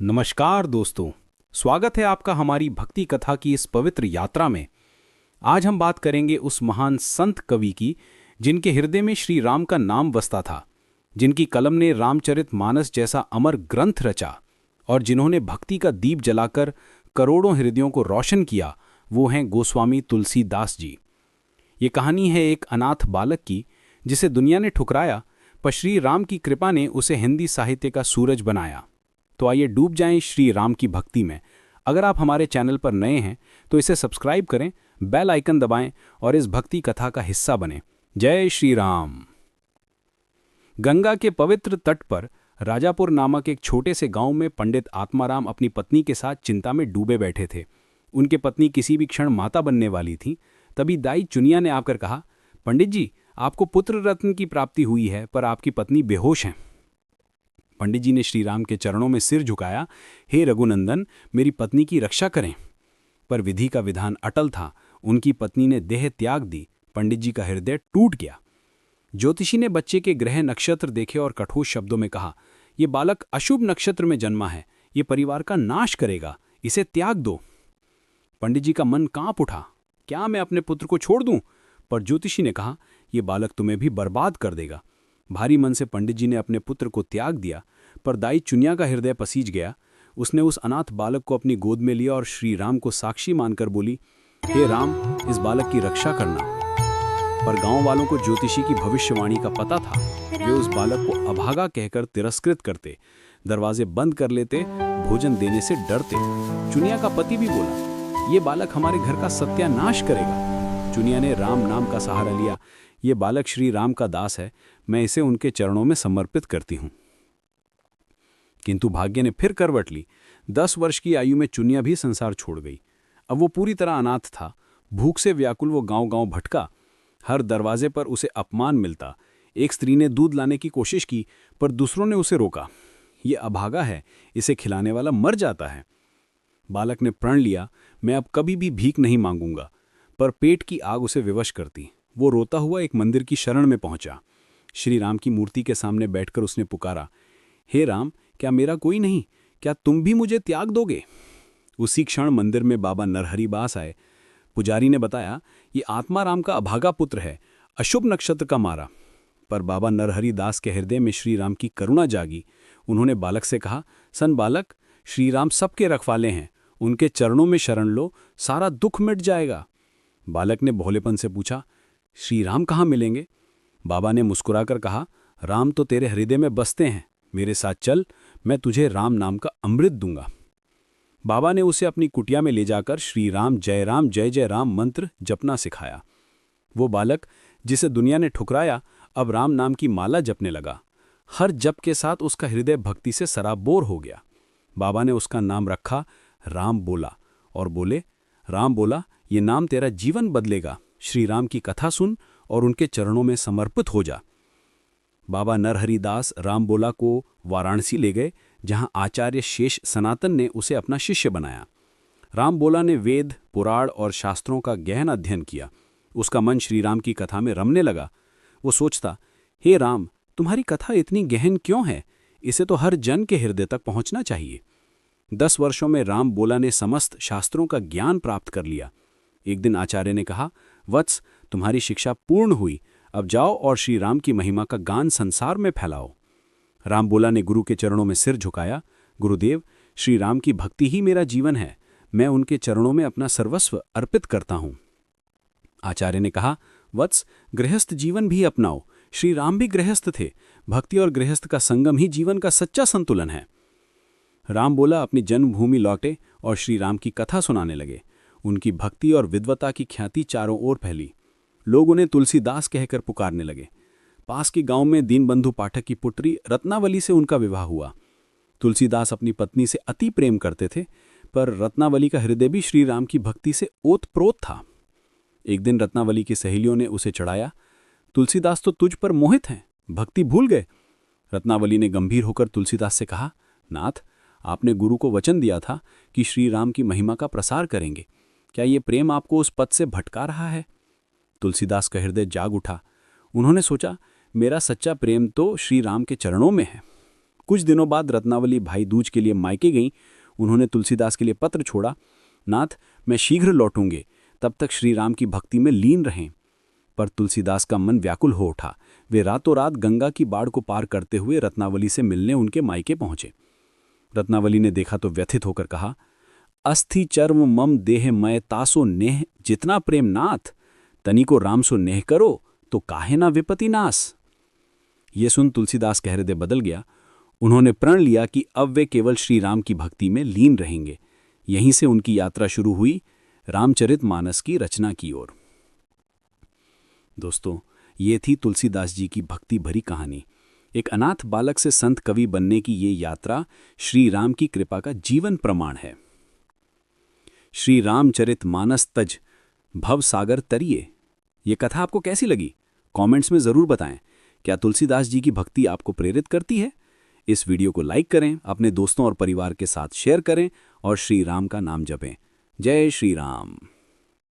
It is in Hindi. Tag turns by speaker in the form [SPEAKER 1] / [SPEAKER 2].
[SPEAKER 1] नमस्कार दोस्तों। स्वागत है आपका हमारी भक्ति कथा की इस पवित्र यात्रा में। आज हम बात करेंगे उस महान संत कवि की जिनके हृदय में श्री राम का नाम बसता था, जिनकी कलम ने रामचरितमानस जैसा अमर ग्रंथ रचा और जिन्होंने भक्ति का दीप जलाकर करोड़ों हृदयों को रोशन किया। वो हैं गोस्वामी तुलसीदास जी। ये कहानी है एक अनाथ बालक की जिसे दुनिया ने ठुकराया, पर श्री राम की कृपा ने उसे हिंदी साहित्य का सूरज बनाया। तो आइए डूब जाएं श्री राम की भक्ति में। अगर आप हमारे चैनल पर नए हैं तो इसे सब्सक्राइब करें, बेल आइकन दबाएं और इस भक्ति कथा का हिस्सा बनें। जय श्री राम। गंगा के पवित्र तट पर राजापुर नामक एक छोटे से गांव में पंडित आत्माराम अपनी पत्नी के साथ चिंता में डूबे बैठे थे। उनके पत्नी किसी भी क्षण माता बनने वाली थी। तभी दाई चुनिया ने आकर कहा, पंडित जी, आपको पुत्र रत्न की प्राप्ति हुई है, पर आपकी पत्नी बेहोश हैं। पंडित जी ने श्री राम के चरणों में सिर झुकाया। हे रघुनंदन, मेरी पत्नी की रक्षा करें। पर विधि का विधान अटल था। उनकी पत्नी ने देह त्याग दी। पंडित जी का हृदय टूट गया। ज्योतिषी ने बच्चे के ग्रह नक्षत्र देखे और कठोर शब्दों में कहा, यह बालक अशुभ नक्षत्र में जन्मा है, ये परिवार का नाश करेगा, इसे त्याग दो। पंडित जी का मन कांप उठा। क्या मैं अपने पुत्र को छोड़ दूं? पर ज्योतिषी ने कहा, यह बालक तुम्हें भी बर्बाद कर देगा। भारी मन से पंडित जी ने अपने पुत्र को त्याग दिया, पर दाई चुनिया का हृदय पसीज गया। उसने उस अनाथ बालक को अपनी गोद में लिया और श्री राम को साक्षी मानकर बोली, हे राम, इस बालक की रक्षा करना। पर गांव वालों को ज्योतिषी की भविष्यवाणी का पता था। वे उस बालक को अभागा कहकर तिरस्कृत करते, दरवाजे बंद कर लेते, भोजन देने से डरते। चुनिया का पति भी बोला, ये बालक हमारे घर का सत्यानाश करेगा। चुनिया ने राम नाम का सहारा लिया। ये बालक श्री राम का दास है, मैं इसे उनके चरणों में समर्पित करती हूं। किंतु भाग्य ने फिर करवट ली। 10 वर्ष की आयु में चुनिया भी संसार छोड़ गई। अब वो पूरी तरह अनाथ था। भूख से व्याकुल वो गांव-गांव भटका। हर दरवाजे पर उसे अपमान मिलता। एक स्त्री ने दूध लाने की कोशिश की, पर दूसरों ने उसे रोका। ये अभागा है, इसे खिलाने वाला मर जाता है। बालक ने प्रण लिया, मैं अब कभी भी भीख नहीं मांगूंगा। पर पेट की आग उसे विवश करती। वो रोता हुआ एक मंदिर की शरण में पहुंचा। श्री राम की मूर्ति के सामने बैठकर उसने पुकारा, हे राम, क्या मेरा कोई नहीं? क्या तुम भी मुझे त्याग दोगे? उसी क्षण मंदिर में बाबा नरहरि बास आए। पुजारी ने बताया, ये आत्माराम का अभागा पुत्र है, अशुभ नक्षत्र का मारा। पर बाबा नरहरि दास के हृदय में श्री राम की करुणा जागी। उन्होंने बालक से कहा, सन बालक, श्री राम सबके रखवाले हैं, उनके चरणों में शरण लो, सारा दुख मिट जाएगा। बालक ने भोलेपन से पूछा, श्री राम कहाँ मिलेंगे? बाबा ने मुस्कुराकर कहा, राम तो तेरे हृदय में बसते हैं, मेरे साथ चल, मैं तुझे राम नाम का अमृत दूंगा। बाबा ने उसे अपनी कुटिया में ले जाकर श्री राम जय जय राम मंत्र जपना सिखाया। वो बालक जिसे दुनिया ने ठुकराया, अब राम नाम की माला जपने लगा। हर जप के साथ उसका हृदय भक्ति से सराबोर हो गया। बाबा ने उसका नाम रखा राम बोला और बोले, राम बोला, ये नाम तेरा जीवन बदलेगा। श्री राम की कथा सुन और उनके चरणों में समर्पित हो जा। बाबा नरहरि दास राम बोला को वाराणसी ले गए, जहां आचार्य शेष सनातन ने उसे अपना शिष्य बनाया। राम बोला ने वेद, पुराण और शास्त्रों का गहन अध्ययन किया। उसका मन श्री राम की कथा में रमने लगा। वो सोचता, हे राम, तुम्हारी कथा इतनी गहन क्यों है? इसे तो हर जन के हृदय तक पहुंचना चाहिए। 10 वर्षों में राम बोला ने समस्त शास्त्रों का ज्ञान प्राप्त कर लिया। एक दिन आचार्य ने कहा, वत्स, तुम्हारी शिक्षा पूर्ण हुई, अब जाओ और श्री राम की महिमा का गान संसार में फैलाओ। राम बोला ने गुरु के चरणों में सिर झुकाया। गुरुदेव, श्री राम की भक्ति ही मेरा जीवन है, मैं उनके चरणों में अपना सर्वस्व अर्पित करता हूं। आचार्य ने कहा, वत्स, गृहस्थ जीवन भी अपनाओ, श्री राम भी गृहस्थ थे, भक्ति और गृहस्थ का संगम ही जीवन का सच्चा संतुलन है। राम बोला अपनी जन्मभूमि लौटे और श्री राम की कथा सुनाने लगे। उनकी भक्ति और विद्वता की ख्याति चारों ओर फैली। लोग उन्हें तुलसीदास कहकर पुकारने लगे। पास के गांव में दीनबंधु पाठक की पुत्री रत्नावली से उनका विवाह हुआ। तुलसीदास अपनी पत्नी से अति प्रेम करते थे, पर रत्नावली का हृदय भी श्री राम की भक्ति से ओतप्रोत था। एक दिन रत्नावली की सहेलियों ने उसे चढ़ाया, तुलसीदास तो तुझ पर मोहित हैं, भक्ति भूल गए। रत्नावली ने गंभीर होकर तुलसीदास से कहा, नाथ, आपने गुरु को वचन दिया था कि श्री राम की महिमा का प्रसार करेंगे। क्या ये प्रेम आपको उस पद से भटका रहा है? तुलसीदास का हृदय जाग उठा। उन्होंने सोचा, मेरा सच्चा प्रेम तो श्री राम के चरणों में है। कुछ दिनों बाद रत्नावली भाई दूज के लिए मायके गईं। उन्होंने तुलसीदास के लिए पत्र छोड़ा, नाथ, मैं शीघ्र लौटूंगे, तब तक श्री राम की भक्ति में लीन रहें। पर तुलसीदास का मन व्याकुल हो उठा। वे रातों रात गंगा की बाढ़ को पार करते हुए रत्नावली से मिलने उनके मायके पहुंचे। रत्नावली ने देखा तो व्यथित होकर कहा, अस्थि चर्म मम देह मय तासो नेह, जितना प्रेम नाथ, तनी को राम सो नेह करो, तो काहे ना विपति नास। ये सुन तुलसीदास का हृदय बदल गया। उन्होंने प्रण लिया कि अब वे केवल श्री राम की भक्ति में लीन रहेंगे। यहीं से उनकी यात्रा शुरू हुई रामचरितमानस की रचना की ओर। दोस्तों, ये थी तुलसीदास जी की भक्ति भरी कहानी। एक अनाथ बालक से संत कवि बनने की ये यात्रा श्री राम की कृपा का जीवन प्रमाण है। श्री रामचरितमानस तज भव सागर तरिए। ये कथा आपको कैसी लगी? कमेंट्स में जरूर बताएं। क्या तुलसीदास जी की भक्ति आपको प्रेरित करती है? इस वीडियो को लाइक करें, अपने दोस्तों और परिवार के साथ शेयर करें और श्री राम का नाम जपें। जय श्री राम।